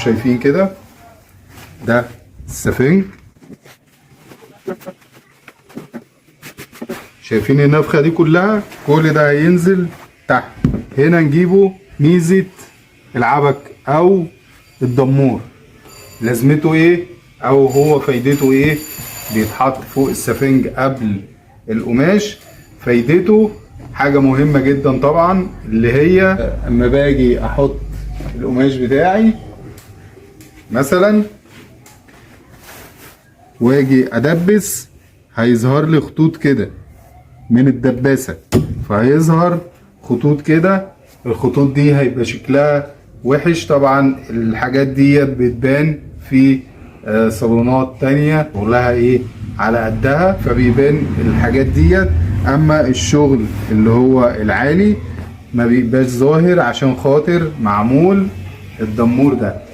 شايفين كده، ده السفنج. شايفين النفخة دي كلها؟ كل ده هينزل تحت. هنا نجيبه ميزة العبك او الدمور. لازمته ايه او هو فايدته ايه؟ بيتحط فوق السفنج قبل القماش. فايدته حاجة مهمة جدا طبعا، اللي هي اما باجي احط القماش بتاعي مثلا واجي ادبس، هيظهر لي خطوط كده من الدباسة، فهيظهر خطوط كده. الخطوط دي هيبقى شكلها وحش. طبعا الحاجات دي بتبان في صالونات تانية شغلها ايه على قدها، فبيبان الحاجات ديت. اما الشغل اللي هو العالي ما بيبقاش ظاهر عشان خاطر معمول الدمور ده.